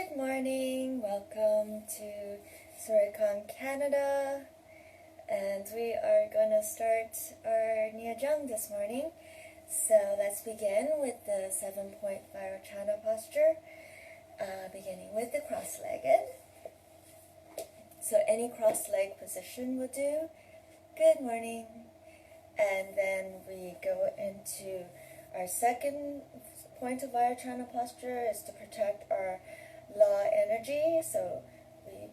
Good morning, welcome to Surikang, Canada, and we are going to start our Nejang this morning. So let's begin with the 7-point Vajrayana posture, beginning with the cross-legged. So any cross-leg position will do. Good morning. And then we go into our second point of Vajrayana posture is to protect our law energy. So we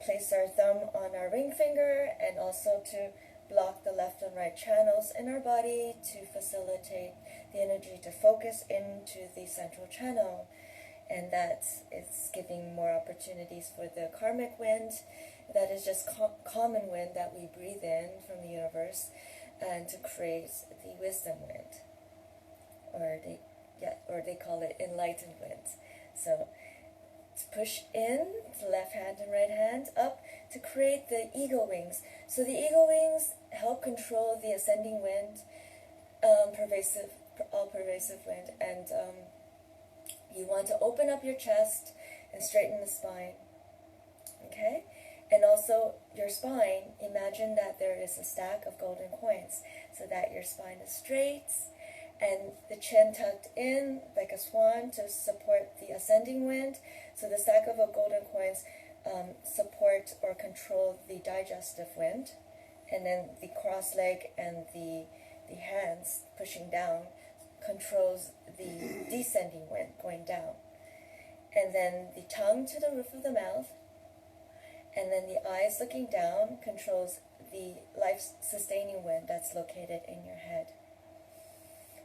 place our thumb on our ring finger and also to block the left and right channels in our body to facilitate the energy to focus into the central channel. And that is giving more opportunities for the karmic wind. That is just common wind that we breathe in from the universe, and to create the wisdom wind, or they call it enlightened wind. So to push in the left hand and right hand up to create the eagle wings. So the eagle wings help control the ascending wind, all-pervasive wind, and you want to open up your chest and straighten the spine. Okay? And also your spine, imagine that there is a stack of golden coins so that your spine is straight and the chin tucked in like a swan to support the ascending wind. So the stack of golden coins support or control the digestive wind, and then the cross leg and the hands pushing down controls the descending wind going down. And then the tongue to the roof of the mouth, and then the eyes looking down controls the life-sustaining wind that's located in your head.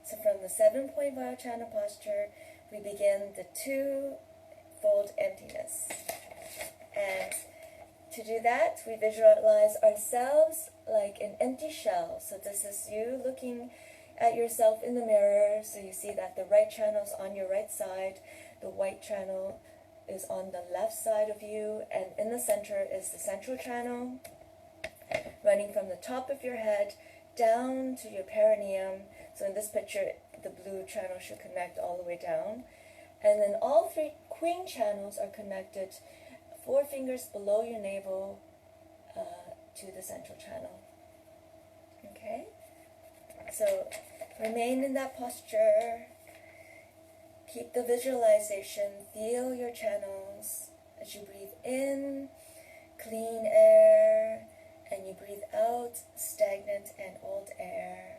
So from the 7-point Vajrayana posture, we begin the two-fold emptiness. And to do that, we visualize ourselves like an empty shell. So this is you looking at yourself in the mirror. So you see that the right channel is on your right side, the white channel is on the left side of you, and in the center is the central channel, running from the top of your head down to your perineum. So in this picture, the blue channel should connect all the way down. And then all three queen channels are connected 4 fingers below your navel to the central channel. Okay? So remain in that posture. Keep the visualization. Feel your channels as you breathe in, clean air, and you breathe out stagnant and old air.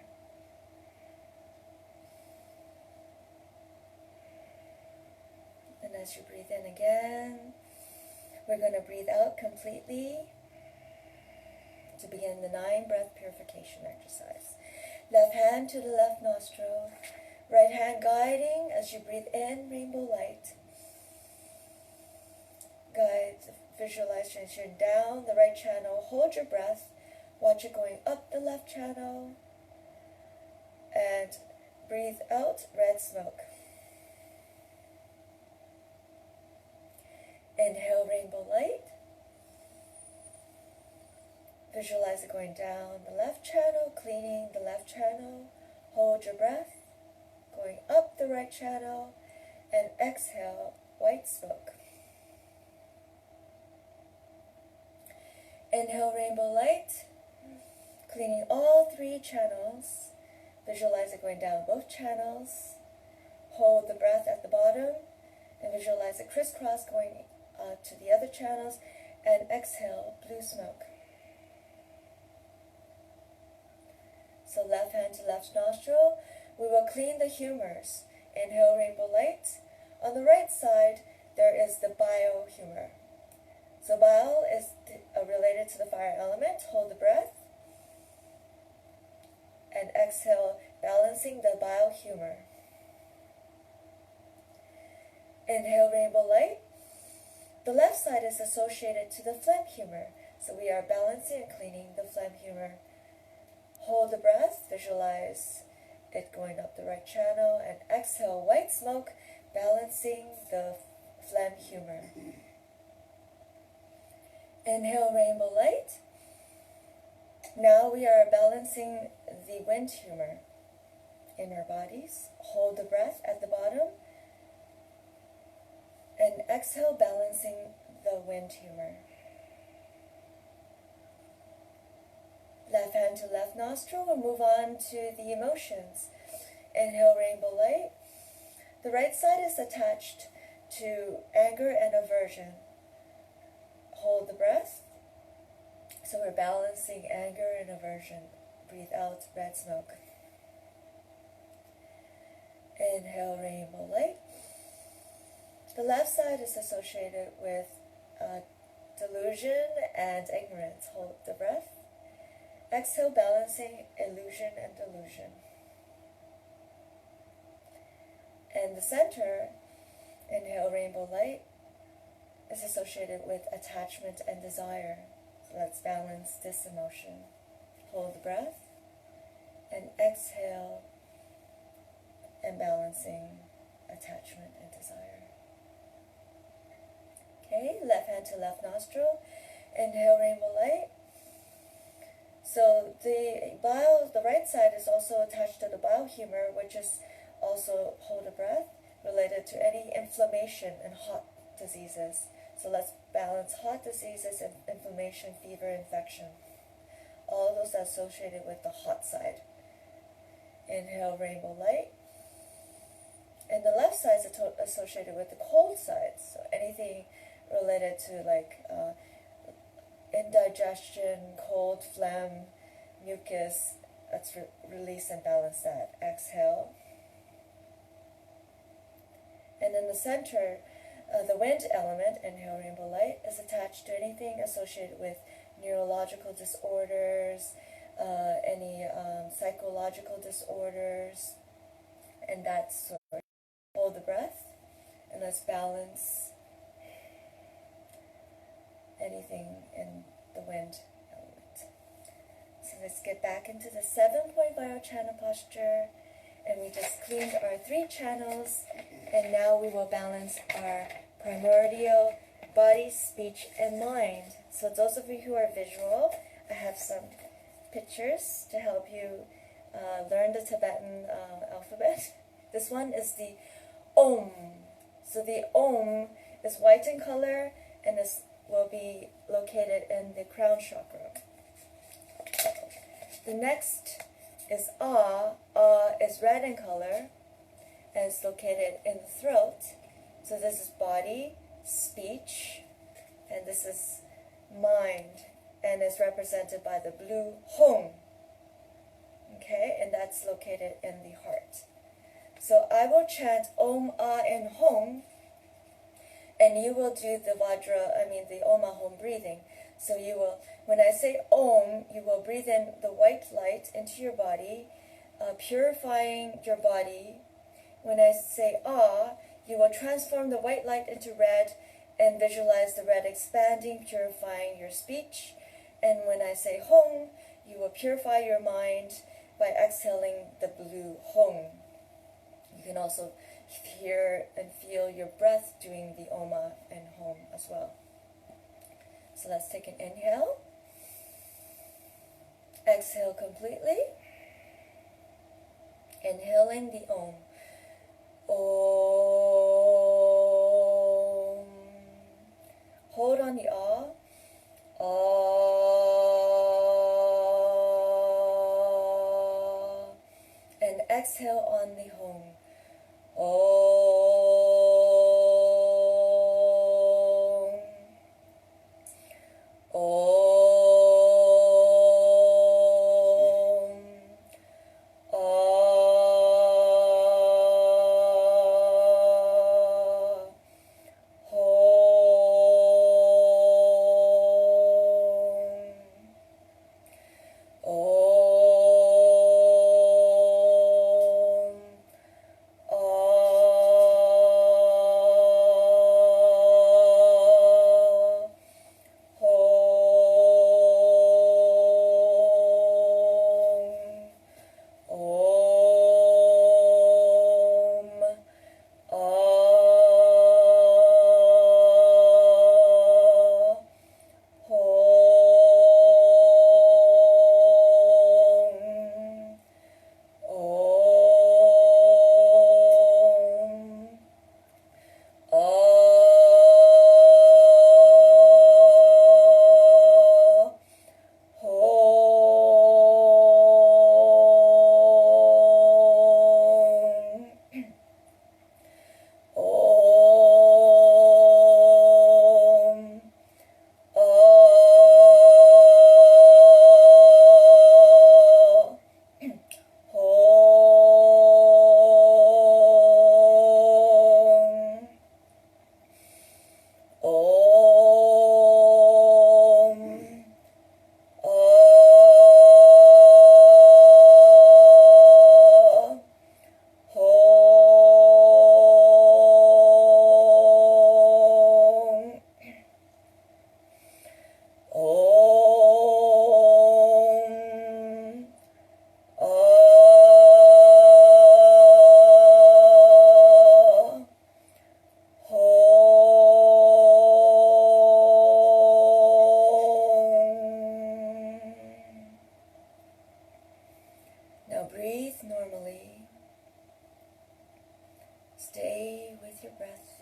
And as you breathe in again, we're going to breathe out completely to begin the 9 breath purification exercise. Left hand to the left nostril, right hand guiding as you breathe in rainbow light. Guide the visualization down the right channel. Hold your breath. Watch it going up the left channel. And breathe out red smoke. Inhale rainbow light. Visualize it going down the left channel, cleaning the left channel. Hold your breath. Going up the right channel, and exhale white smoke. Inhale rainbow light, cleaning all 3 channels. Visualize it going down both channels. Hold the breath at the bottom and visualize it crisscross going to the other channels, and exhale blue smoke. So left hand to left nostril, we will clean the humours. Inhale rainbow light. On the right side, there is the Bile humour. So Bile is related to the fire element. Hold the breath. And exhale, balancing the Bile humour. Inhale rainbow light. The left side is associated to the Phlegm humour. So we are balancing and cleaning the Phlegm humour. Hold the breath. Visualize it going up the right channel, and exhale white smoke, balancing the Phlegm humour. Inhale rainbow light. Now we are balancing the wind humour in our bodies. Hold the breath at the bottom and exhale, balancing the wind humor. Left hand to left nostril. We'll move on to the emotions. Inhale, rainbow light. The right side is attached to anger and aversion. Hold the breath. So we're balancing anger and aversion. Breathe out, red smoke. Inhale, rainbow light. The left side is associated with delusion and ignorance. Hold the breath. Exhale, balancing illusion and delusion. And the center, inhale, rainbow light, is associated with attachment and desire. So let's balance this emotion. Hold the breath. And exhale, and balancing attachment and desire. Okay, left hand to left nostril. Inhale, rainbow light. So the bile, the right side is also attached to the bile humor, which is also, hold a breath, related to any inflammation and hot diseases. So let's balance hot diseases and inflammation, fever, infection. All those are associated with the hot side. Inhale, rainbow light. And the left side is associated with the cold side. So anything related to like indigestion, cold, phlegm, mucus, let's release and balance that. Exhale. And in the center, the wind element, inhale, rainbow light, is attached to anything associated with neurological disorders, any psychological disorders, and that sort. Hold the breath, and let's balance anything in the wind element. So let's get back into the 7-point viral channel posture, and we just cleaned our 3 channels, and now we will balance our primordial body, speech, and mind. So those of you who are visual, I have some pictures to help you learn the Tibetan alphabet. This one is the Om. So the Om is white in color, and this will be located in the crown chakra. The next is Ah. Ah is red in color, and it's located in the throat. So this is body, speech, and this is mind, and is represented by the blue Hong. Okay, and that's located in the heart. So I will chant Om, Ah, and Hong, and you will do the the Om, Ah, Hong breathing. So you will, when I say Om, you will breathe in the white light into your body, purifying your body. When I say Ah, you will transform the white light into red and visualize the red expanding, purifying your speech. And when I say Hong, you will purify your mind by exhaling the blue Hong. You can also hear and feel your breath doing the Oma and Hom as well. So let's take an inhale. Exhale completely. Inhaling the Om. Om. Hold on the Ah. Ah. And exhale on the Hom. Om. Om. Ah. Hom. Om.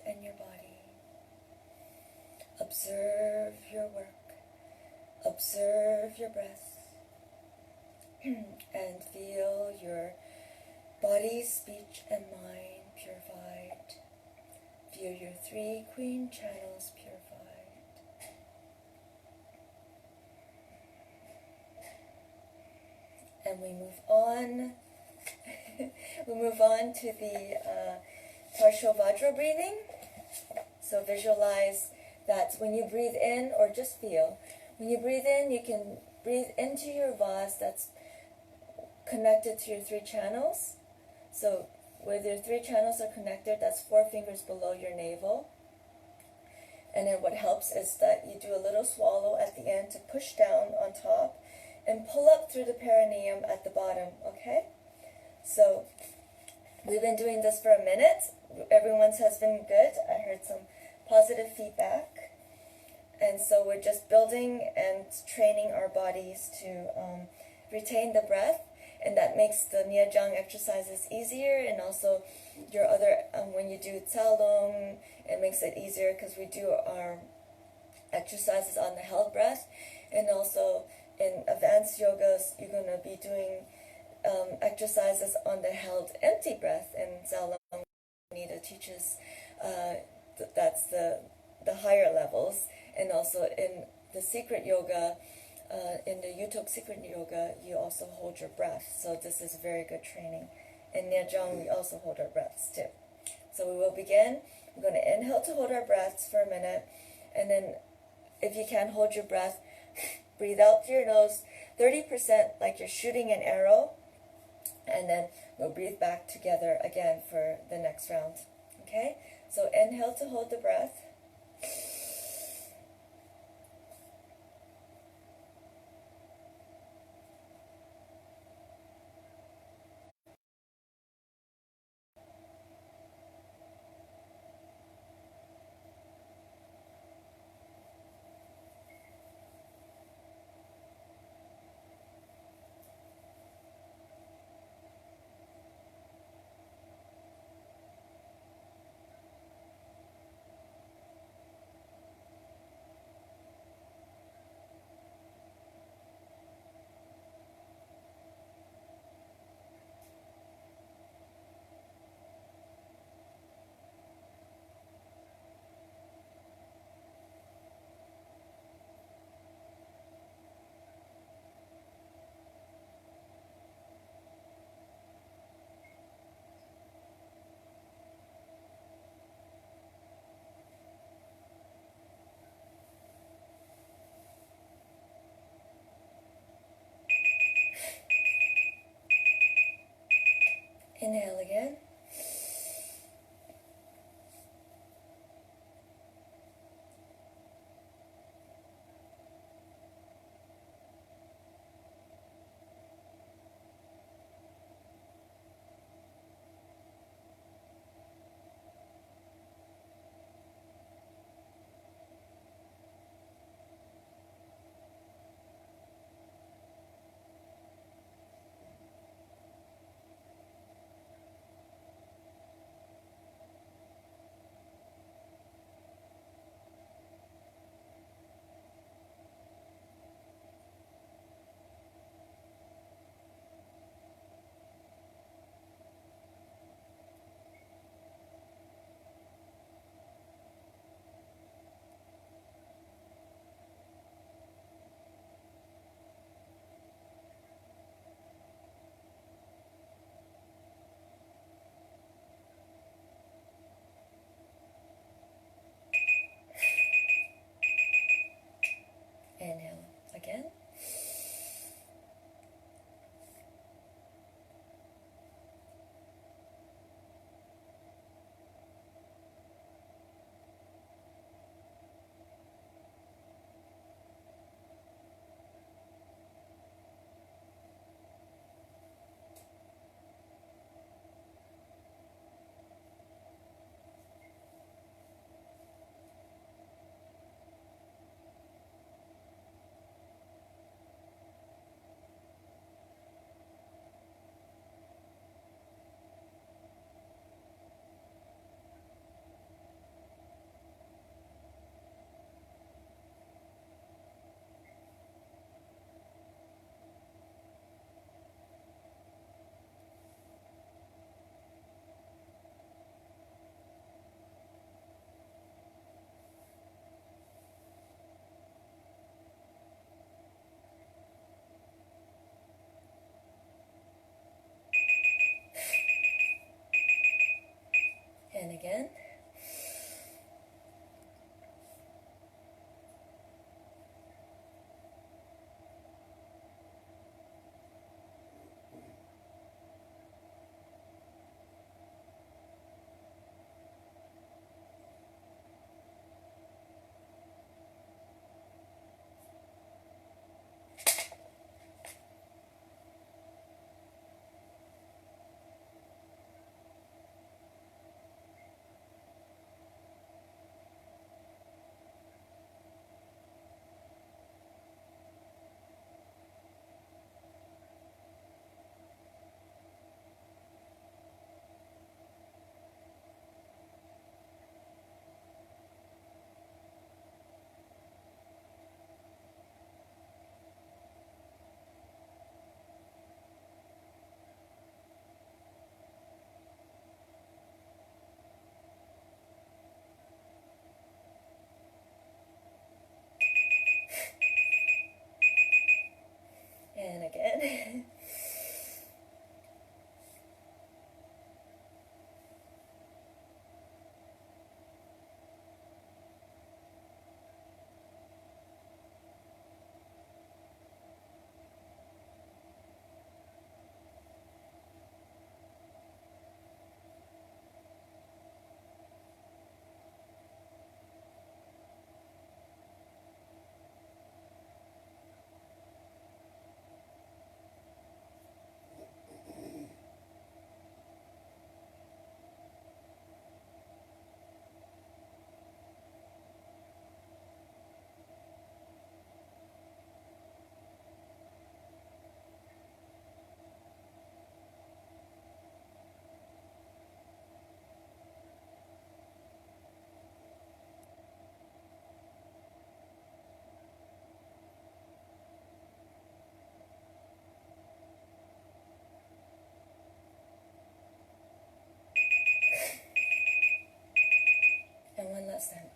and your body. Observe your work. Observe your breath. And feel your body, speech, and mind purified. Feel your 3 queen channels purified. And we move on. We move on to the partial Vajra breathing. So visualize that when you breathe in, or just feel, when you breathe in, you can breathe into your vas that's connected to your 3 channels. So where your 3 channels are connected, that's 4 fingers below your navel. And then what helps is that you do a little swallow at the end to push down on top and pull up through the perineum at the bottom, okay? So we've been doing this for a minute. Everyone's has been good. I heard some positive feedback. And so we're just building and training our bodies to retain the breath. And that makes the Nejang exercises easier, and also your other, when you do Tsalung, it makes it easier because we do our exercises on the held breath. And also in advanced yogas, you're going to be doing exercises on the held empty breath. And Tsalung, Nida teaches that's the higher levels. And also in the secret yoga, in the Yutok secret yoga, you also hold your breath. So this is very good training. In Nejang, we also hold our breaths too. So we will begin. We're going to inhale to hold our breaths for a minute. And then if you can hold your breath, breathe out through your nose 30% like you're shooting an arrow. And then we'll breathe back together again for the next round. Okay? So inhale to hold the breath. Inhale again.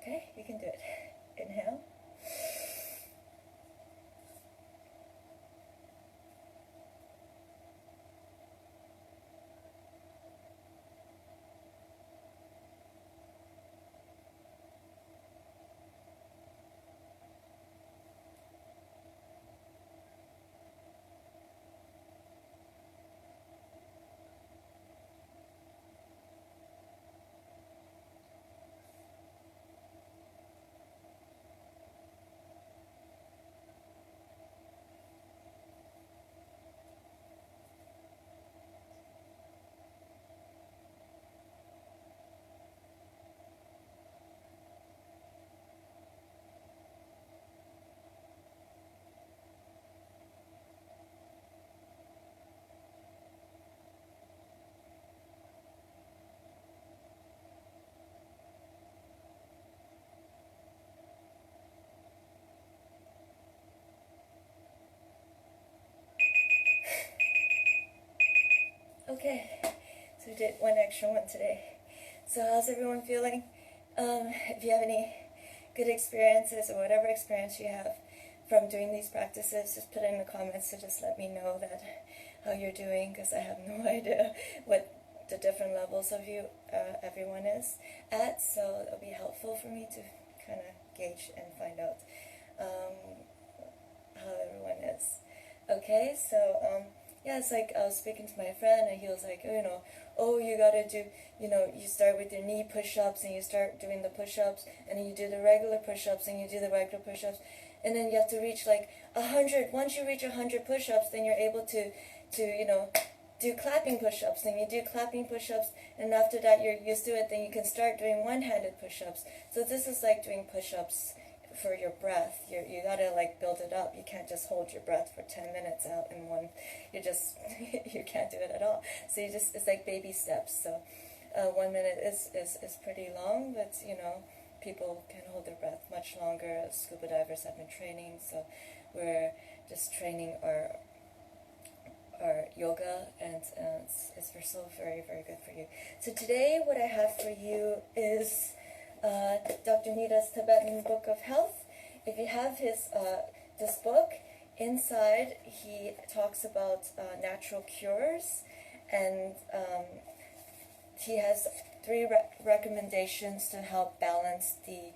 Okay, you can do it. Inhale. Okay, so we did one extra one today. So how's everyone feeling? If you have any good experiences or whatever experience you have from doing these practices, just put it in the comments to just let me know that how you're doing, because I have no idea what the different levels of you everyone is at, so it'll be helpful for me to kind of gauge and find out how everyone is. Okay, so yeah, it's like I was speaking to my friend and he was like, oh, you gotta do, you start with your knee push-ups and you start doing the push-ups and then you do the regular push-ups and you do the regular push-ups and then you have to reach like 100. Once you reach 100 push-ups, then you're able to do clapping push-ups, and you do clapping push-ups, and after that you're used to it, then you can start doing one-handed push-ups. So this is like doing push-ups for your breath. You gotta like build it up. You can't just hold your breath for 10 minutes out in one. You can't do it at all. So it's like baby steps. So 1 minute is pretty long, but people can hold their breath much longer. Scuba divers have been training, so we're just training our yoga, and it's so very, very good for you. So today what I have for you is Dr. Nida's Tibetan Book of Health. If you have this book, inside he talks about natural cures, and he has 3 recommendations to help balance the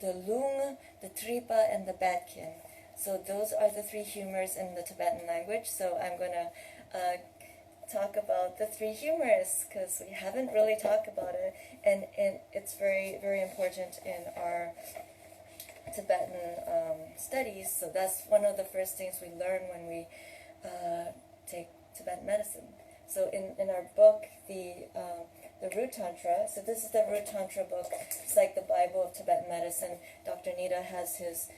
lung, the tripa, and the badkin. So those are the 3 humors in the Tibetan language. So I'm going to talk about the 3 humors, because we haven't really talked about it, and it's very, very important in our Tibetan studies. So that's one of the first things we learn when we take Tibetan medicine. So in our book, the Root Tantra, so this is the Root Tantra book. It's like the Bible of Tibetan medicine. Dr. Nida has his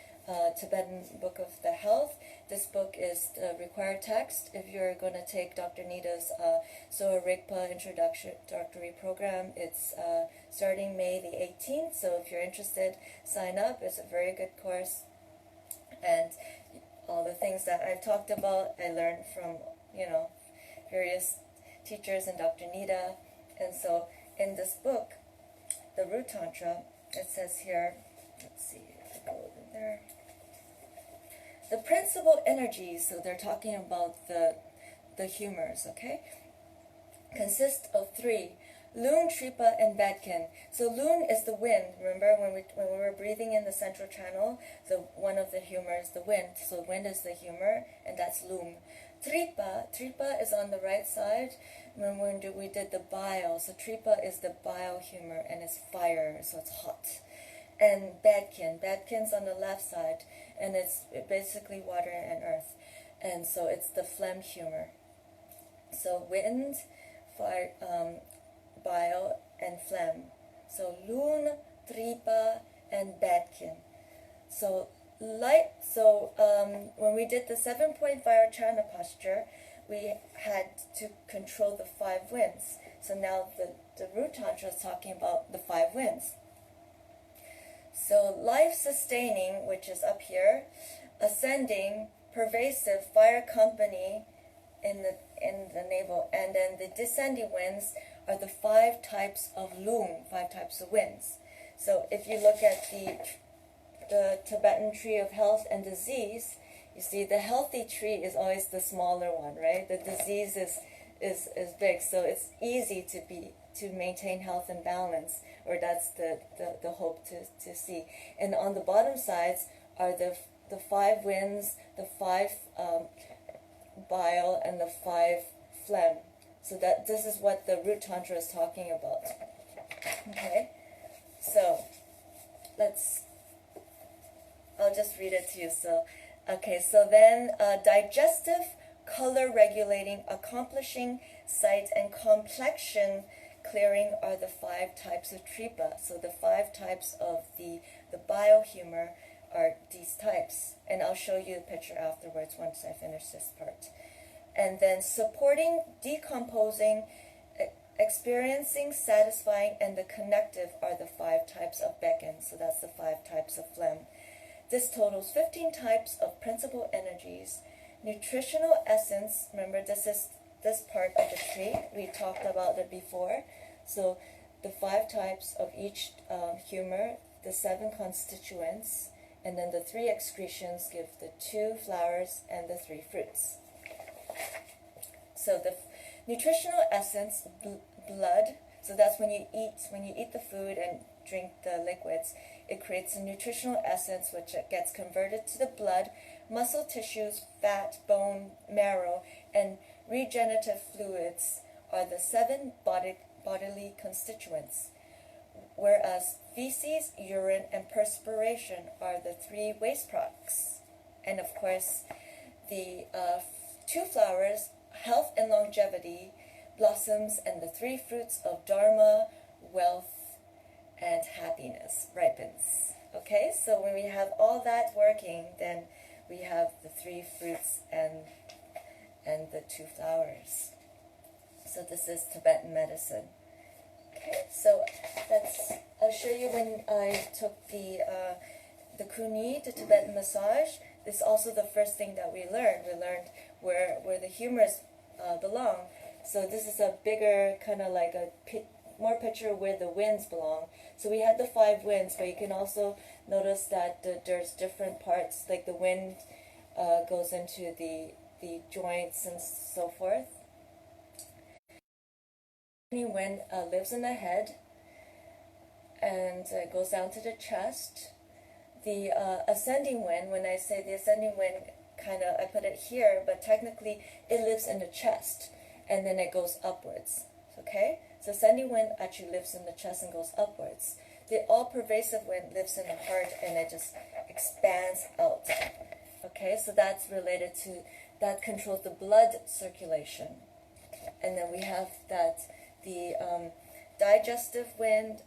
Tibetan Book of the Health. This book is the required text if you're going to take Dr. Nida's Soha Rigpa introductory program. It's starting May the 18th, so if you're interested, sign up. It's a very good course, and all the things that I've talked about, I learned from, various teachers and Dr. Nida. And so in this book, the Root Tantra, it says here, let's see if I go over there. The principal energies, so they're talking about the humors, okay, consist of 3, lung, tripa, and badkin. So lung is the wind. Remember when we were breathing in the central channel, one of the humors, the wind. So wind is the humor, and that's lung. Tripa is on the right side. When we did the bile, so tripa is the bile humor, and it's fire, so it's hot. And badkin's on the left side, and it's basically water and earth, and so it's the phlegm humor. So wind, fire, bile, and phlegm. So lun, tripa, and badkin. So when we did the 7-point Vajrayana posture, we had to control the 5 winds. So now the Root Tantra is talking about the 5 winds. So life-sustaining, which is up here, ascending, pervasive, fire company in the navel, and then the descending winds are the 5 types of lung, 5 types of winds. So if you look at the Tibetan tree of health and disease, you see the healthy tree is always the smaller one, right? The disease is big, so it's easy to maintain health and balance, or that's the hope to see. And on the bottom sides are the 5 winds, the 5 bile, and the 5 phlegm. So that this is what the root tantra is talking about. Okay, so I'll just read it to you. So, okay, so then digestive, color regulating, accomplishing, sight, and complexion clearing are the 5 types of tripa. So the 5 types of the biohumor are these types. And I'll show you the picture afterwards once I finish this part. And then supporting, decomposing, experiencing, satisfying, and the connective are the 5 types of becken. So that's the 5 types of phlegm. This totals 15 types of principal energies. Nutritional essence, remember this is this part of the tree. We talked about it before. So the 5 types of each humor, the 7 constituents, and then the 3 excretions give the 2 flowers and the 3 fruits. So the nutritional essence, blood, so that's when you eat the food and drink the liquids, it creates a nutritional essence which gets converted to the blood, muscle tissues, fat, bone, marrow, and regenerative fluids are the 7 bodily constituents, whereas feces, urine, and perspiration are the 3 waste products. And of course, the 2 flowers, health and longevity, blossoms, and the 3 fruits of dharma, wealth, and happiness ripens. Okay, so when we have all that working, then we have the 3 fruits and the 2 flowers. So this is Tibetan medicine. Okay, so I'll show you when I took the kuni, the Tibetan massage. This is also the first thing that we learned. We learned where the humors belong. So this is a bigger kind of like more picture where the winds belong. So we had the 5 winds, but you can also notice that there's different parts, like the wind goes into the joints and so forth. Wind lives in the head and goes down to the chest. The ascending wind, when I say the ascending wind, I put it here, but technically it lives in the chest and then it goes upwards. Okay? So ascending wind actually lives in the chest and goes upwards. The all-pervasive wind lives in the heart and it just expands out. Okay, so that's related to, that controls the blood circulation. And then we have that the digestive wind,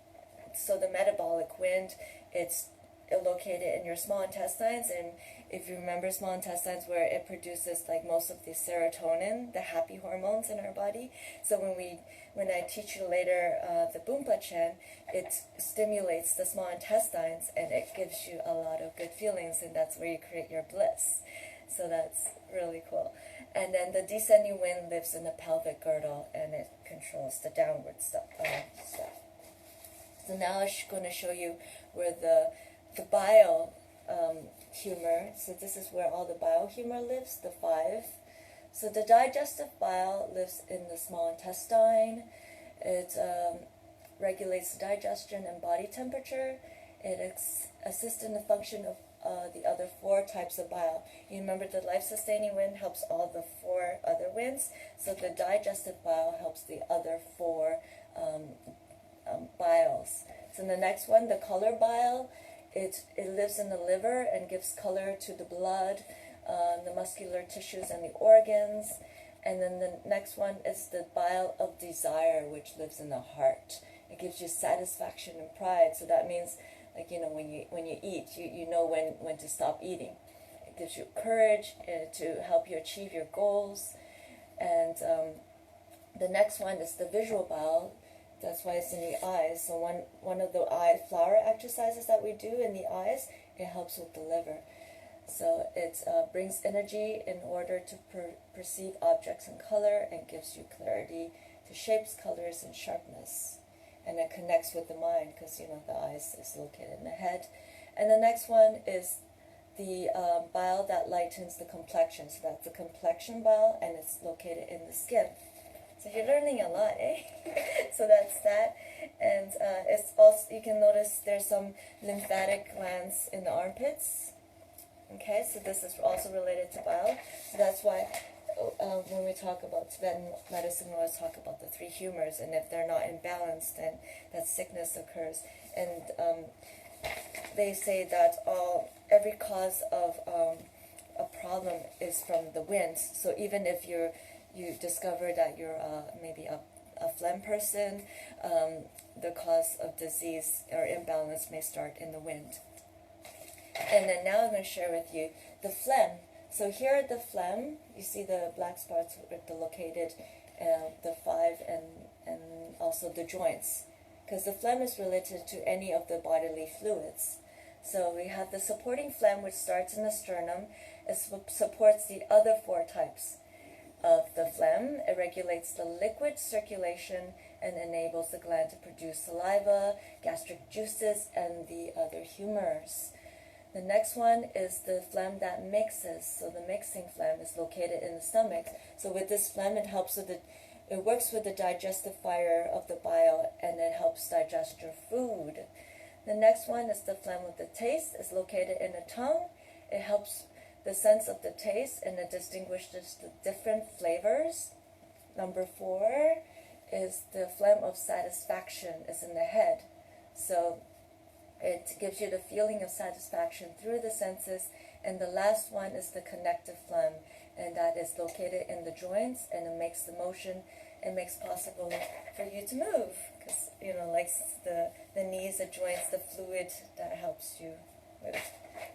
so the metabolic wind, it's located in your small intestines, and if you remember small intestines, where it produces like most of the serotonin, the happy hormones in our body. So when I teach you later the Bumpa Chen, it stimulates the small intestines and it gives you a lot of good feelings, and that's where you create your bliss. So that's really cool. And then the descending wind lives in the pelvic girdle and it controls the downward stuff. So now I'm going to show you where the bile humor, so this is where all the bile humor lives, the 5. So the digestive bile lives in the small intestine. It regulates digestion and body temperature. It assists in the function of the other 4 types of bile. You remember the life-sustaining wind helps all the 4 other winds, so the digestive bile helps the other 4 biles. So the next one, the color bile, it lives in the liver and gives color to the blood, the muscular tissues and the organs. And then the next one is the bile of desire, which lives in the heart. It gives you satisfaction and pride. So that means, like, when you eat, you know when to stop eating. It gives you courage to help you achieve your goals. And the next one is the visual bile. That's why it's in the eyes. So one of the eye flower exercises that we do in the eyes, it helps with the liver. So it brings energy in order to perceive objects in color and gives you clarity to shapes, colors, and sharpness. and it connects with the mind because, the eyes is located in the head. And the next one is the bile that lightens the complexion. So that's the complexion bile, and it's located in the skin. So you're learning a lot, eh? So that's that. And it's also, you can notice there's some lymphatic glands in the armpits. Okay, so this is also related to bile. So that's why when we talk about Tibetan medicine, we always talk about the three humors, and if they're not in balance, then that sickness occurs. And they say that every cause of a problem is from the wind. So even if you discover that you're maybe a phlegm person, the cause of disease or imbalance may start in the wind. And then now I'm going to share with you the phlegm. So here the phlegm, you see the black spots with the located, the 5, and also the joints. Because the phlegm is related to any of the bodily fluids. So we have the supporting phlegm, which starts in the sternum. It supports the other 4 types of the phlegm. It regulates the liquid circulation and enables the gland to produce saliva, gastric juices, and the other humors. The next one is the phlegm that mixes. So the mixing phlegm is located in the stomach. So with this phlegm, it works with the digestive fire of the bile, and it helps digest your food. The next one is the phlegm with the taste. It's located in the tongue. It helps the sense of the taste, and it distinguishes the different flavors. Number 4 is the phlegm of satisfaction. It's in the head. So it gives you the feeling of satisfaction through the senses. And the last one is the connective phlegm, and that is located in the joints, and it makes the motion, it makes possible for you to move. Because, like the knees, the joints, the fluid that helps you move.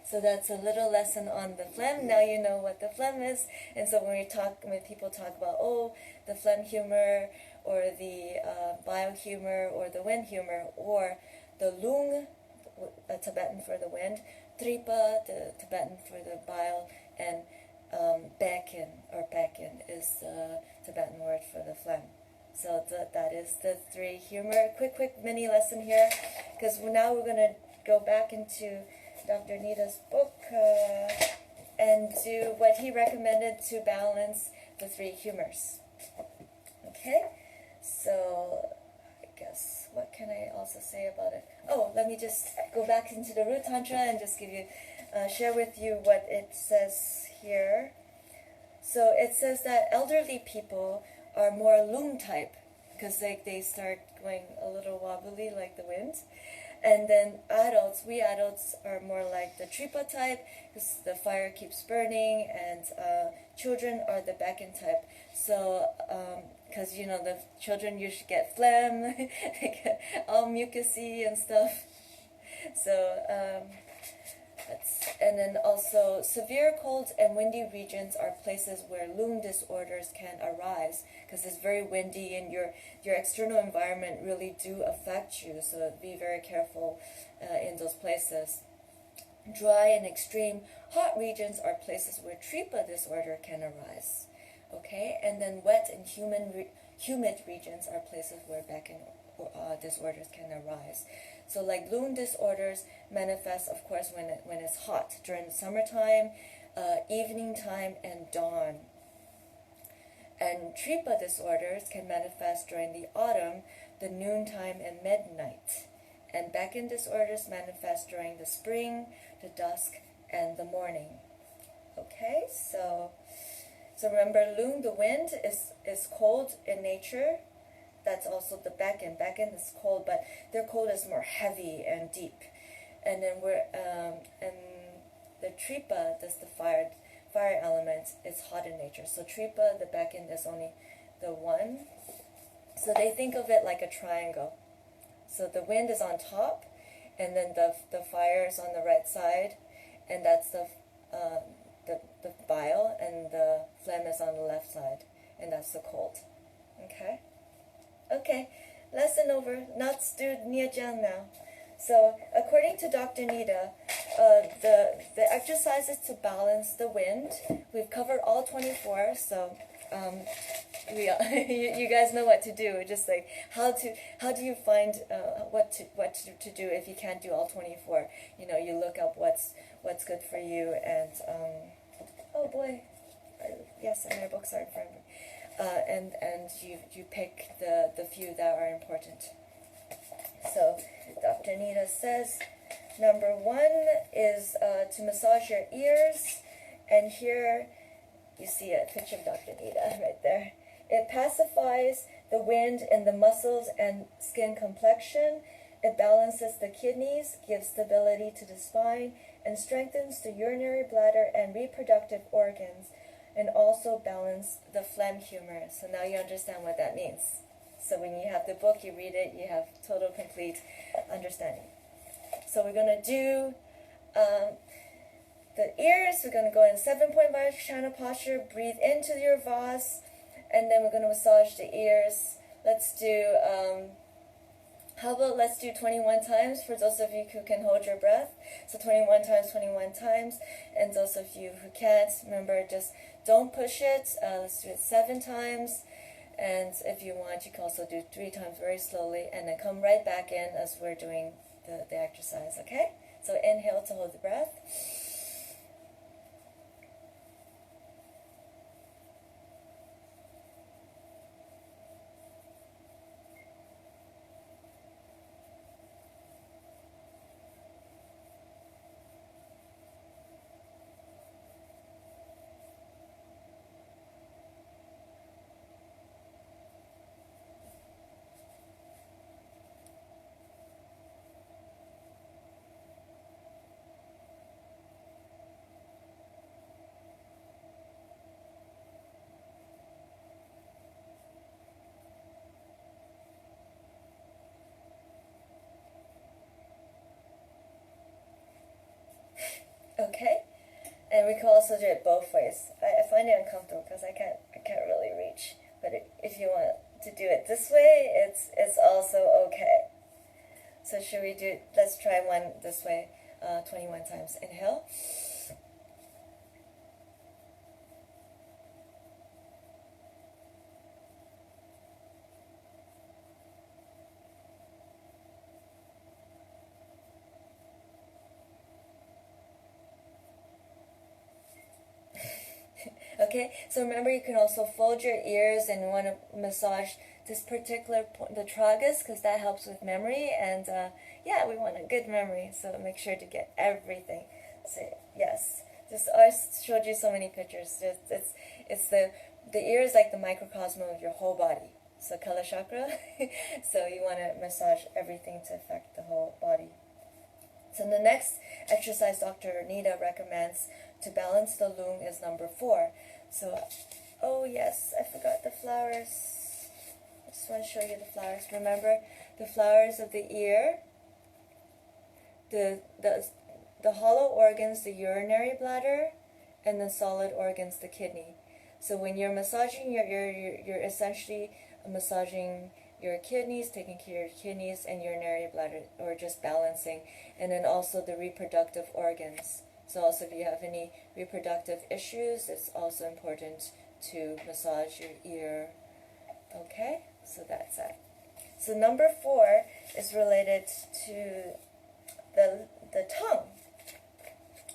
So that's a little lesson on the phlegm. Now you know what the phlegm is. And so when people talk about, the phlegm humor, or the bile humor, or the wind humor, or the lung, a Tibetan for the wind, tripa, the Tibetan for the bile, and bakin is the Tibetan word for the phlegm. So that is the 3 humor. Quick mini lesson here, because now we're going to go back into Dr. Nida's book and do what he recommended to balance the 3 humors. Okay, so I guess what can I also say about it? Let me just go back into the Root Tantra and just share with you what it says here. So it says that elderly people are more lung type, because they start going a little wobbly like the wind. And then we adults are more like the tripa type, because the fire keeps burning, and children are the bakin type. So, because, the children usually get phlegm, they get all mucusy and stuff. So, and then also, severe colds and windy regions are places where lung disorders can arise, because it's very windy, and your external environment really do affect you. So be very careful in those places. Dry and extreme hot regions are places where tripa disorder can arise. Okay, and then wet and humid regions are places where bakin disorders can arise. So like lung disorders manifest, of course, when it's hot, during the summertime, evening time, and dawn. And tripa disorders can manifest during the autumn, the noontime, and midnight. And bakin disorders manifest during the spring, the dusk, and the morning. Okay, so remember, lung, the wind, is cold in nature. That's also the bakin. Bakin is cold, but their cold is more heavy and deep. And then and the tripa, that's the fire element, is hot in nature. So tripa, the bakin, is only the one. So they think of it like a triangle. So the wind is on top, and then the fire is on the right side, and that's the bile, and the phlegm is on the left side, and that's the cold. Okay, lesson over. Let's do Nejang now. So according to Dr. Nida, the exercises to balance the wind, we've covered all 24, so you guys know what to do. Just like how do you find what to do if you can't do all 24? You look up what's good for you, and oh boy, yes, and my books are in front of me. And you pick the few that are important. So Dr. Nida says, number 1 is to massage your ears, and here you see a picture of Dr. Nida right there. It pacifies the wind in the muscles and skin complexion. It balances the kidneys, gives stability to the spine, and strengthens the urinary bladder and reproductive organs, and also balance the phlegm humor. So now you understand what that means. So when you have the book, you read it, you have total, complete understanding. So we're going to do the ears. We're going to go in 7-point Vajrayana posture. Breathe into your vas, and then we're going to massage the ears. Let's do, how about let's do 21 times for those of you who can hold your breath. So 21 times. And those of you who can't, remember, just don't push it. Let's do it 7 times. And if you want, you can also do 3 times very slowly, and then come right back in as we're doing the exercise, okay? So inhale to hold the breath. Okay, and we can also do it both ways. I find it uncomfortable because I can't really reach. But if you want to do it this way, it's also okay. So should we do? Let's try one this way, 21 times. Inhale. Okay, so remember, you can also fold your ears and want to massage this particular point, the tragus, because that helps with memory. And yeah, we want a good memory, so make sure to get everything. So yes, I showed you so many pictures. It's the ear is like the microcosm of your whole body. So Kala chakra. So you want to massage everything to affect the whole body. So the next exercise Dr. Nida recommends to balance the lung is number 4. So, oh yes, I forgot the flowers. I just want to show you the flowers. Remember, the flowers of the ear, the hollow organs, the urinary bladder, and the solid organs, the kidney. So when you're massaging your ear, you're essentially massaging your kidneys, taking care of your kidneys and urinary bladder, or just balancing, and then also the reproductive organs. So also if you have any reproductive issues, it's also important to massage your ear. Okay, so that's it. So number 4 is related to the tongue,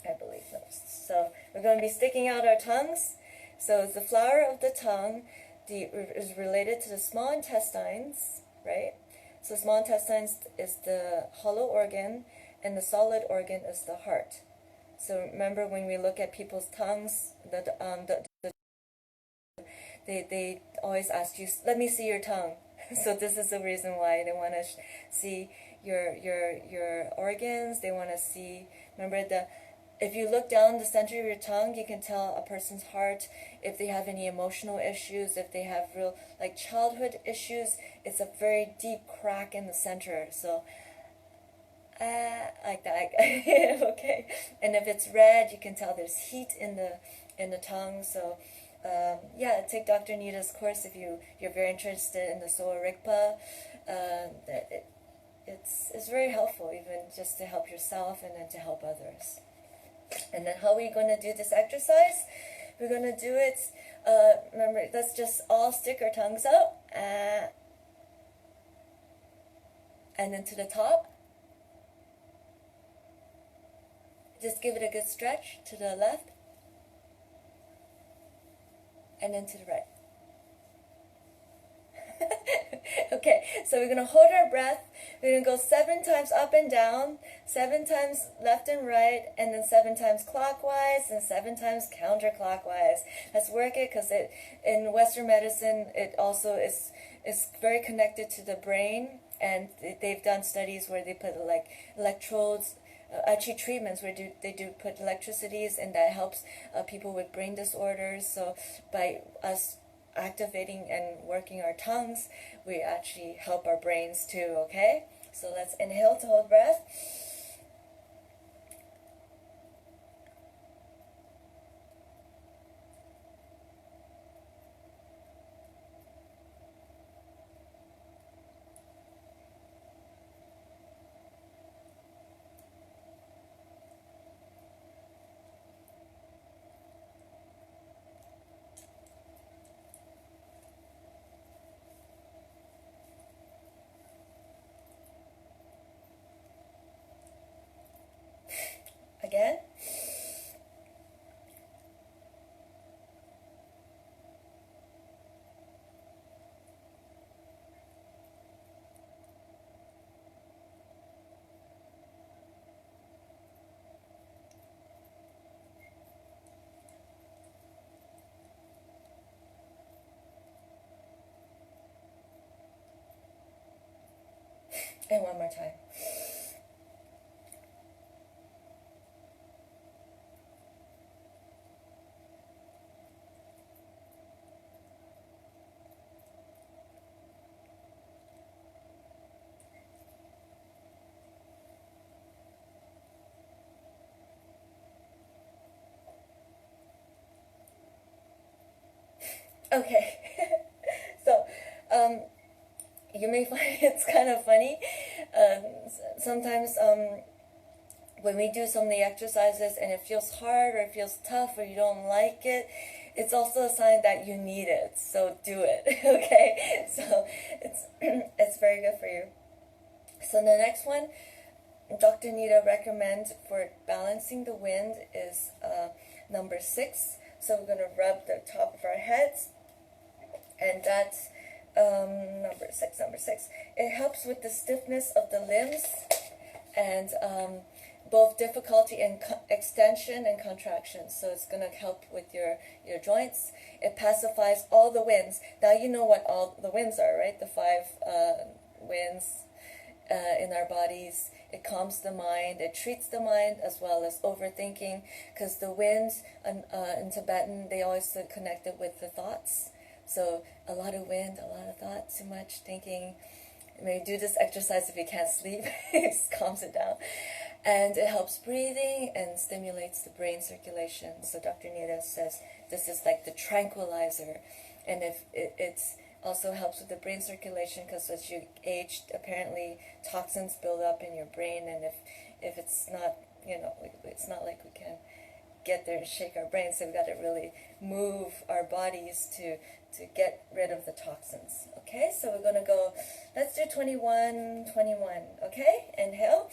I believe. So we're going to be sticking out our tongues. So the flower of the tongue is related to the small intestines, right? So small intestines is the hollow organ, and the solid organ is the heart. So remember, when we look at people's tongues, they always ask you, let me see your tongue. So this is the reason why they want to see your organs. They want to see, remember, if you look down the center of your tongue, you can tell a person's heart, if they have any emotional issues, if they have real, like childhood issues. It's a very deep crack in the center. So like that. Okay, and if it's red, you can tell there's heat in the tongue. So yeah, take Dr. Nida's course if you're very interested in the Soa Rigpa. It's very helpful, even just to help yourself and then to help others. And then how are we going to do this exercise? we're going to do it, remember, let's just all stick our tongues out, and then to the top. Just give it a good stretch to the left, and then to the right. Okay, so we're going to hold our breath. We're going to go 7 times up and down, 7 times left and right, and then 7 times clockwise, and 7 times counterclockwise. Let's work it, because in Western medicine, it also is very connected to the brain, and they've done studies where they put like electrodes, actually treatments where they do put electricities, and that helps people with brain disorders. So by us activating and working our tongues, we actually help our brains too, okay? So let's inhale to hold breath. Again. And one more time. Okay, so you may find it's kind of funny. Sometimes when we do some of the exercises and it feels hard or it feels tough or you don't like it, it's also a sign that you need it. So do it, okay? So it's very good for you. So the next one, Dr. Nida recommends for balancing the wind is number 6. So we're going to rub the top of our heads, and that's number 6. It helps with the stiffness of the limbs and both difficulty in extension and contraction. So it's going to help with your joints. It pacifies all the winds. Now you know what all the winds are, right? The 5 winds in our bodies. It calms the mind. It treats the mind as well as overthinking, because the winds in Tibetan, they always connect it with the thoughts. So a lot of wind, a lot of thoughts, too much thinking. Maybe do this exercise if you can't sleep. It just calms it down. And it helps breathing and stimulates the brain circulation. So Dr. Nida says this is like the tranquilizer. And if it's also helps with the brain circulation, because as you age, apparently toxins build up in your brain. And if it's not, it's not like we can get there and shake our brains. So we've got to really move our bodies to get rid of the toxins. Okay, so we're going to go, let's do 21, okay? Inhale.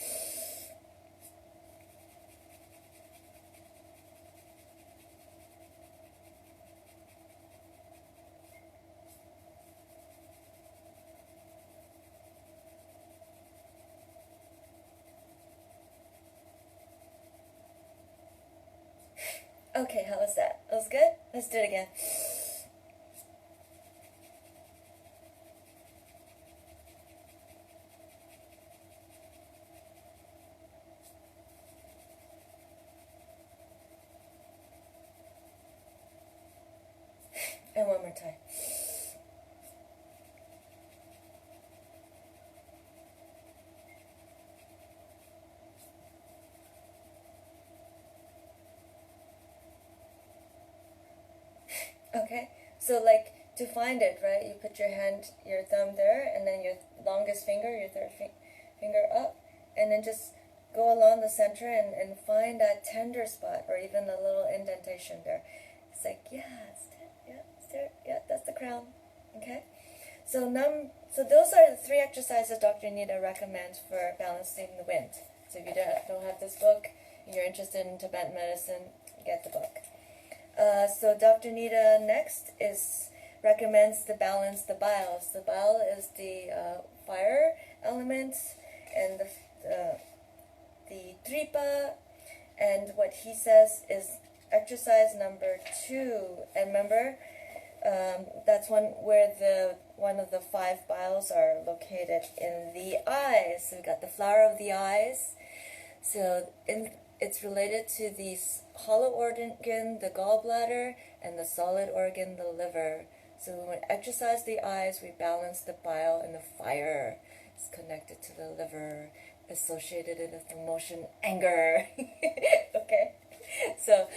Okay, how was that? That was good? Let's do it again. And one more time. Okay, so like to find it, right, you put your thumb there, and then your longest finger, your third finger up, and then just go along the center and find that tender spot or even a little indentation there. It's like, yeah, yeah, that's the crown. Okay? So those are the 3 exercises Dr. Nida recommends for balancing the wind. So if you don't have this book, and you're interested in Tibetan medicine, get the book. So Dr. Nida next recommends to balance the biles. The bile is the fire element, and the tripa, and what he says is exercise number 2. And remember, that's where one of the 5 biles are located in the eyes. So we got the flower of the eyes. So it's related to the hollow organ, the gallbladder, and the solid organ, the liver. So when we exercise the eyes, we balance the bile, and the fire is connected to the liver, associated with emotion, anger. Okay, so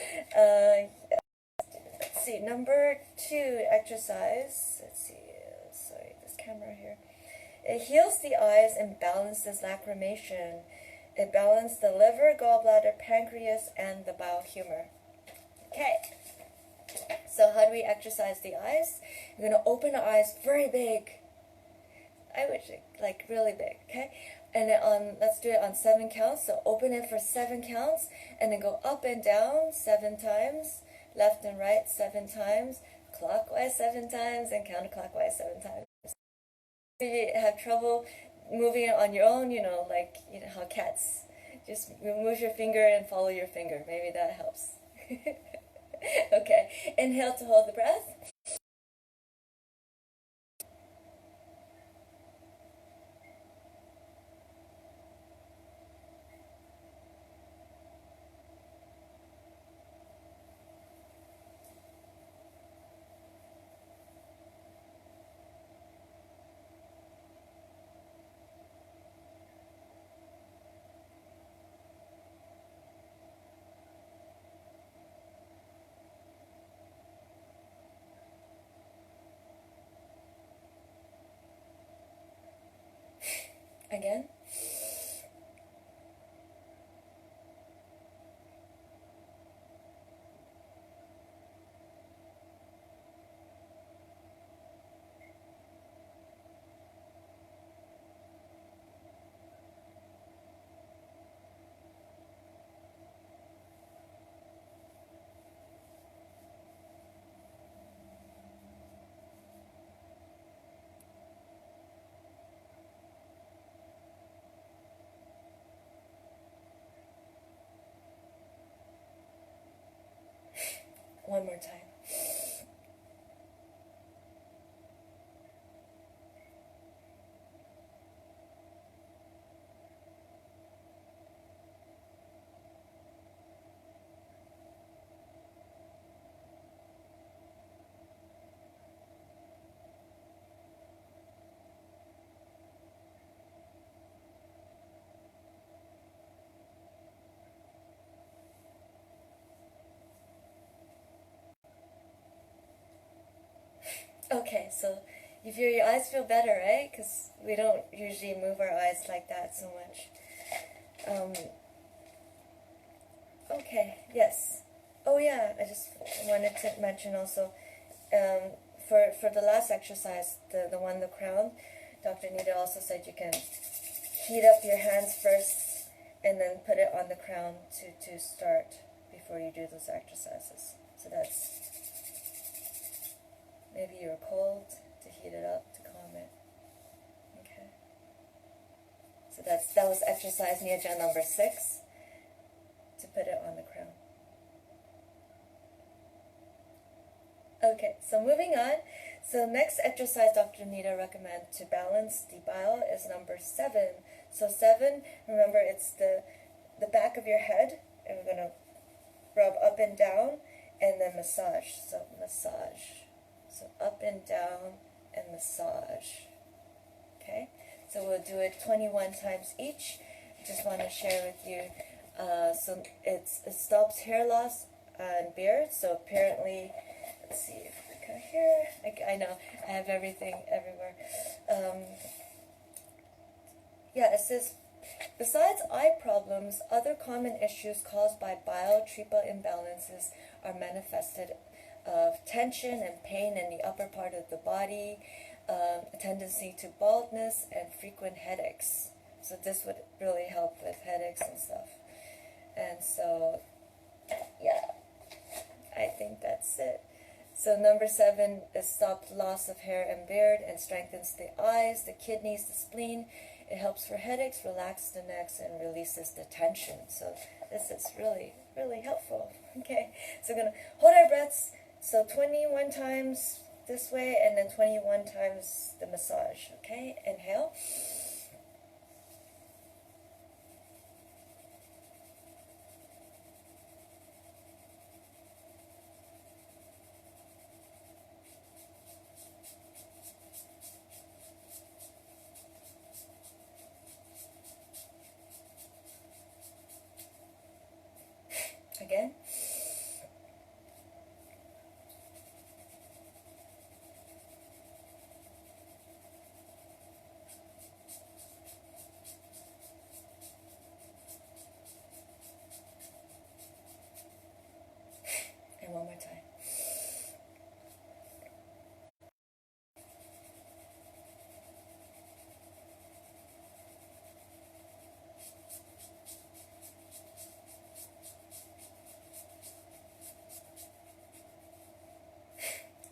let's see, number 2 exercise. Let's see, sorry, this camera here. It heals the eyes and balances lacrimation. It balances the liver, gallbladder, pancreas, and the bowel humor. Okay. So how do we exercise the eyes? You're going to open the eyes very big. I wish like really big, okay? And then let's do it on 7 counts. So open it for 7 counts, and then go up and down 7 times, left and right 7 times, clockwise 7 times, and counterclockwise 7 times. If you have trouble moving it on your own, like how cats just move your finger and follow your finger. Maybe that helps. Okay, inhale to hold the breath. Again. One more time. Okay, so your eyes feel better, right? Because we don't usually move our eyes like that so much. Okay, yes. Oh yeah, I just wanted to mention also, for the last exercise, the one, the crown, Dr. Nida also said you can heat up your hands first and then put it on the crown to start before you do those exercises. So that's, maybe you're cold, to heat it up, to calm it. Okay. So that was exercise Nejang number 6, to put it on the crown. Okay, so moving on. So next exercise Dr. Nida recommends to balance the bile is number 7. So 7, remember it's the back of your head, and we're going to rub up and down, and then massage. So massage. So up and down and massage. Okay, so we'll do it 21 times each. I just want to share with you. So it stops hair loss and beard. So apparently, let's see if we go here. I know I have everything everywhere. Yeah, it says, besides eye problems, other common issues caused by bile tripa imbalances are manifested of tension and pain in the upper part of the body, a tendency to baldness, and frequent headaches. So this would really help with headaches and stuff. And so, yeah, I think that's it. So number 7 is stop loss of hair and beard and strengthens the eyes, the kidneys, the spleen. It helps for headaches, relaxes the necks, and releases the tension. So this is really, really helpful. Okay, so we're going to hold our breaths. So 21 times this way, and then 21 times the massage. Okay, inhale. Again. And one more time.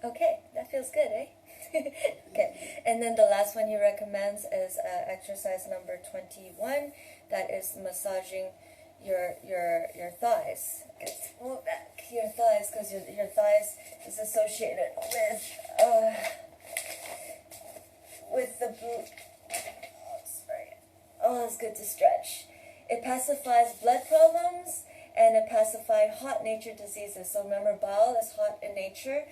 Okay, that feels good, eh? Okay, and then the last one he recommends is exercise number 21. That is massaging your thighs. Okay, move back your thighs, because your thighs is associated with the boot. Oh, sorry. Oh, it's good to stretch. It pacifies blood problems, and it pacifies hot nature diseases. So remember, bile is hot in nature.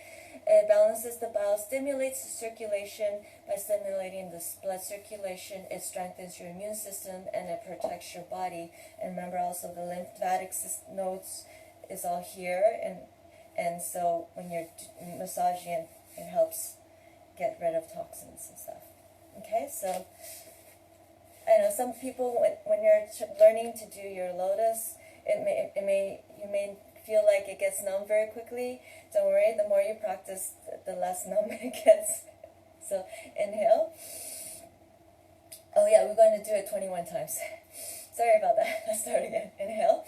It balances the bile, stimulates the circulation. By stimulating the blood circulation, it strengthens your immune system, and it protects your body. And remember also the lymphatic nodes is all here, and so when you're massaging it helps get rid of toxins and stuff. Okay, so I know some people, when you're learning to do your lotus, you may feel like it gets numb very quickly. Don't worry, the more you practice, the less numb it gets. So inhale. Oh yeah, we're going to do it 21 times. Sorry about that. Let's start again. Inhale.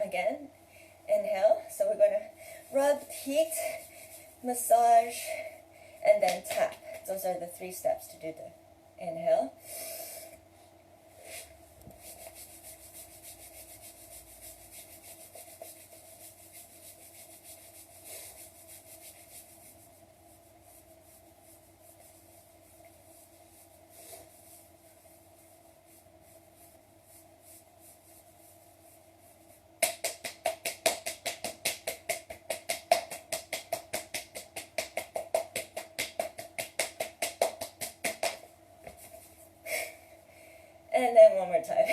Again, inhale. So we're going to rub, heat, massage, and then tap. Those are the 3 steps to do the inhale. And then one more time.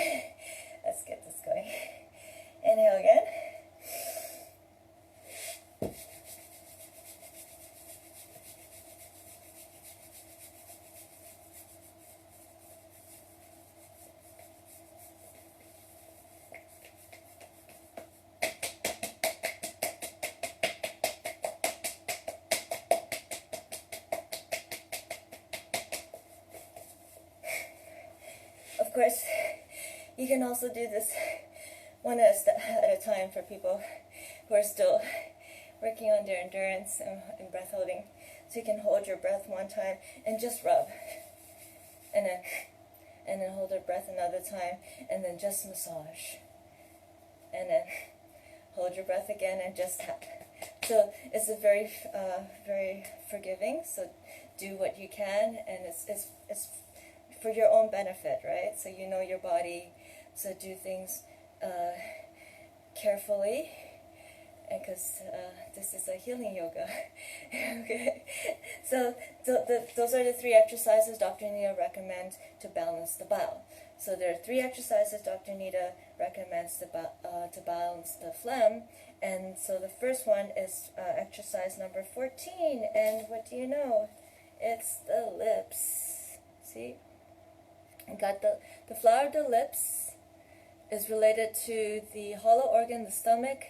Let's get this going. Inhale again. Of course, you can also do this one at a time for people who are still working on their endurance and breath holding. So you can hold your breath one time and just rub, and then hold your breath another time, and then just massage, and then hold your breath again and just tap. So it's a very forgiving. So do what you can, and it's for your own benefit, right? So you know your body, so do things carefully, and because this is a healing yoga. Okay, so those are the 3 exercises Dr. Nida recommends to balance the bile. So there are 3 exercises Dr. Nida recommends to balance the phlegm. And so the first one is exercise number 14. And what do you know? It's the lips. See? I got the flower of the lips is related to the hollow organ, the stomach,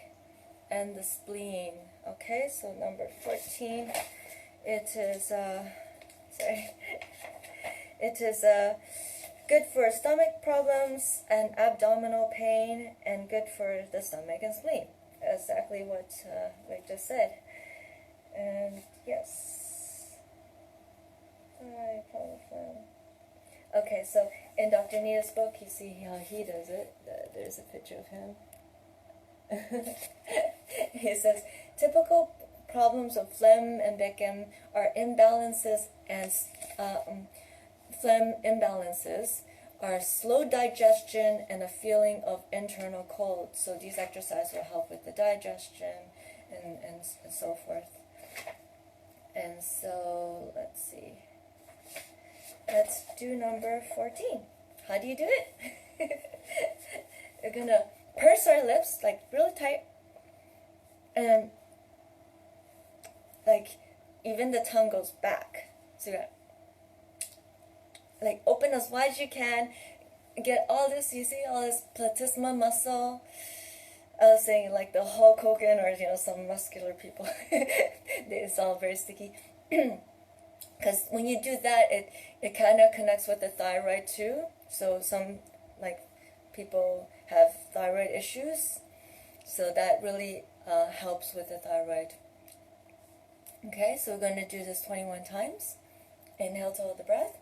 and the spleen. Okay, so number 14, it is it is good for stomach problems and abdominal pain, and good for the stomach and spleen. Exactly what we just said. And yes, okay, so in Dr. Nida's book, you see how he does it. There's a picture of him. He says, typical problems of phlegm and Phlegm are imbalances, and phlegm imbalances are slow digestion and a feeling of internal cold. So these exercises will help with the digestion and so forth. And so let's see. Let's do number 14. How do you do it? We're gonna purse our lips like really tight, and like even the tongue goes back. So you're like open as wide as you can. Get all this, you see all this platysma muscle. I was saying like the Hulk Hogan, or some muscular people. It's all very sticky. Because when you do that, it kind of connects with the thyroid too. So some people have thyroid issues, so that really helps with the thyroid. Okay, so we're going to do this 21 times. Inhale to hold the breath.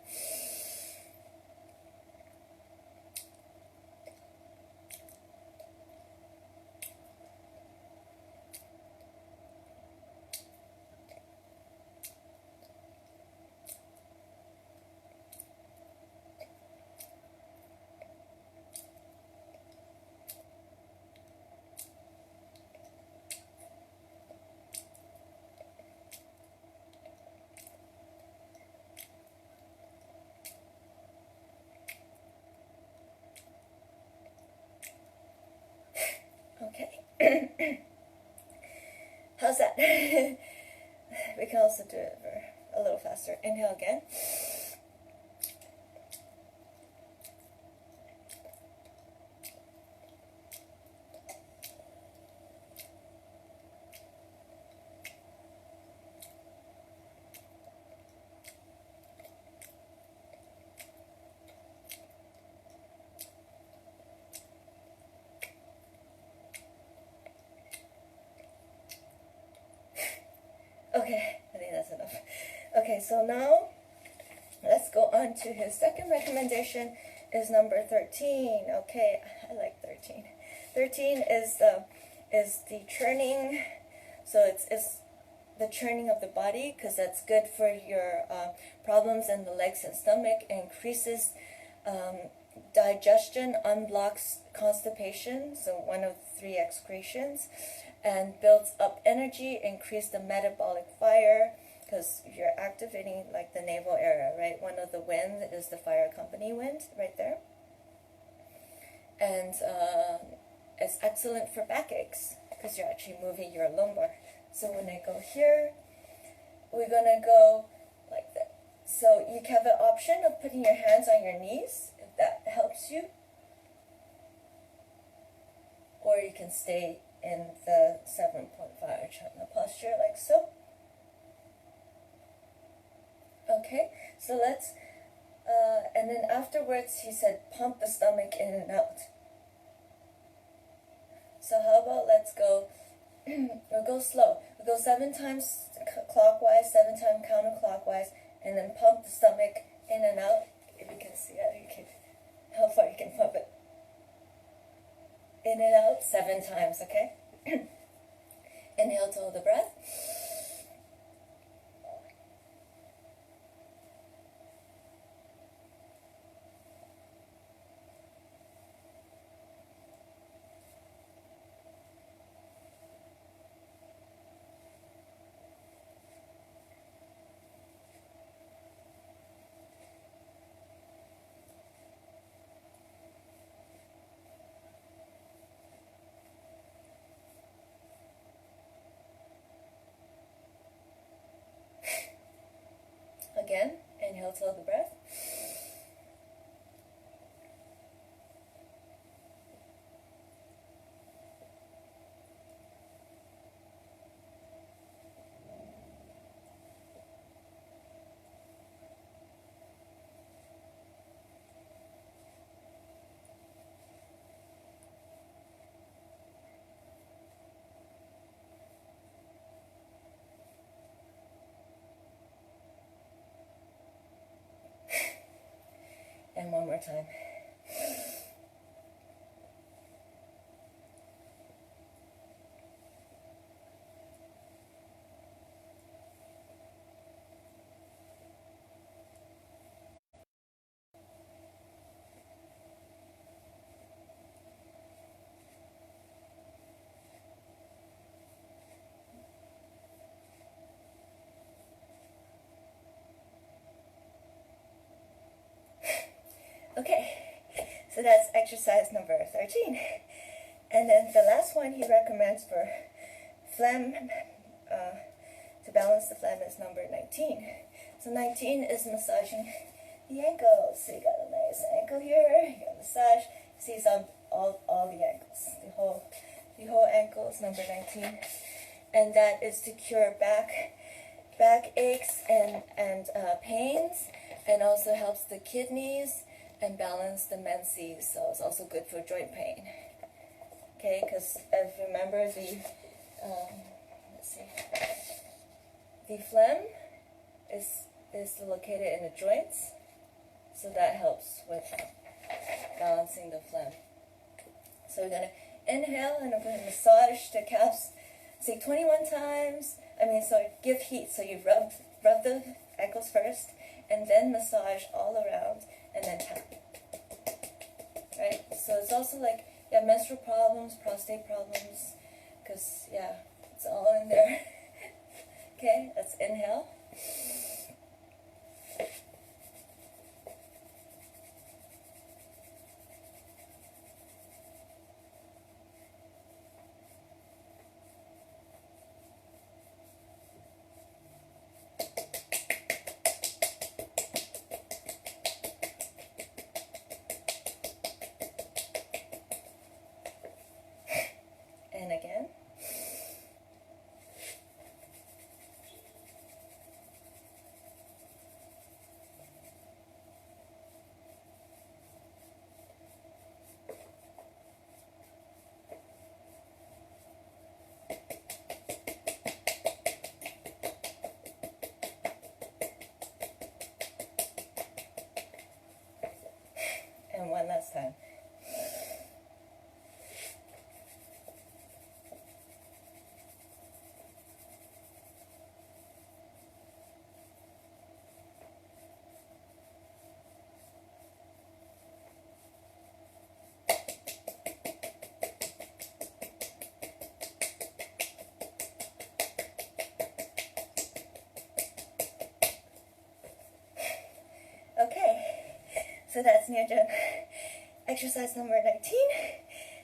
Okay. How's that? We can also do it a little faster. Inhale again. Okay, I think that's enough. Okay, so now let's go on to his second recommendation, is number 13. Okay, I like 13. 13 is the churning. So it's the churning of the body, because that's good for your problems in the legs and stomach. It increases digestion, unblocks constipation, so one of the 3 excretions, and builds up energy, increase the metabolic fire, because you're activating like the navel area, right? One of the winds is the fire company wind right there. And it's excellent for backaches, because you're actually moving your lumbar. So when I go here, we're gonna go like that. So you have an option of putting your hands on your knees, if that helps you. Or you can stay in the 7.5 Chandra posture like so. Okay, so let's, and then afterwards he said pump the stomach in and out. So how about let's go, we'll go slow. We'll go 7 times clockwise, 7 times counterclockwise, and then pump the stomach in and out. If you can see it, how far you can pump it. In and out 7 times, okay? Inhale to hold the breath. Inhale to hold the breath. And one more time. Okay, so that's exercise number 13. And then the last one he recommends for phlegm, to balance the phlegm, is number 19. So 19 is massaging the ankles. So you got a nice ankle here, you got a massage. See some all the ankles, the whole ankle is number 19. And that is to cure back aches and pains, and also helps the kidneys and balance the menses, so it's also good for joint pain. Okay, because if you remember the phlegm is located in the joints, so that helps with balancing the phlegm. So we're gonna inhale and I'm gonna massage the calves, say 21 times. Give heat. So you rub the ankles first, and then massage all around, and then tap. Right? So it's also like, menstrual problems, prostate problems, because, it's all in there. Okay, let's inhale. And again. And one last time. Okay, so that's Nejang exercise number 19.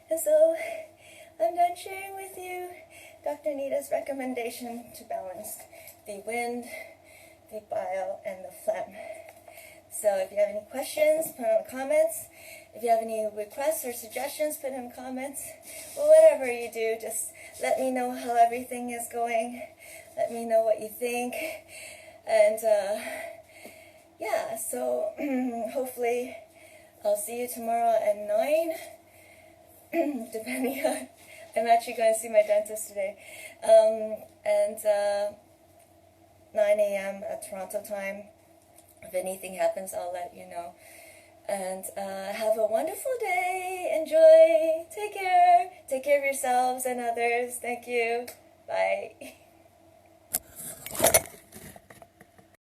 And so I'm done sharing with you Dr. Nida's recommendation to balance the wind, the bile, and the phlegm. So if you have any questions, put them in the comments. If you have any requests or suggestions, put them in the comments. Well, whatever you do, just let me know how everything is going. Let me know what you think. And so hopefully I'll see you tomorrow at 9, depending on, I'm actually going to see my dentist today, 9 a.m. at Toronto time. If anything happens, I'll let you know. And have a wonderful day. Enjoy. Take care. Take care of yourselves and others. Thank you. Bye.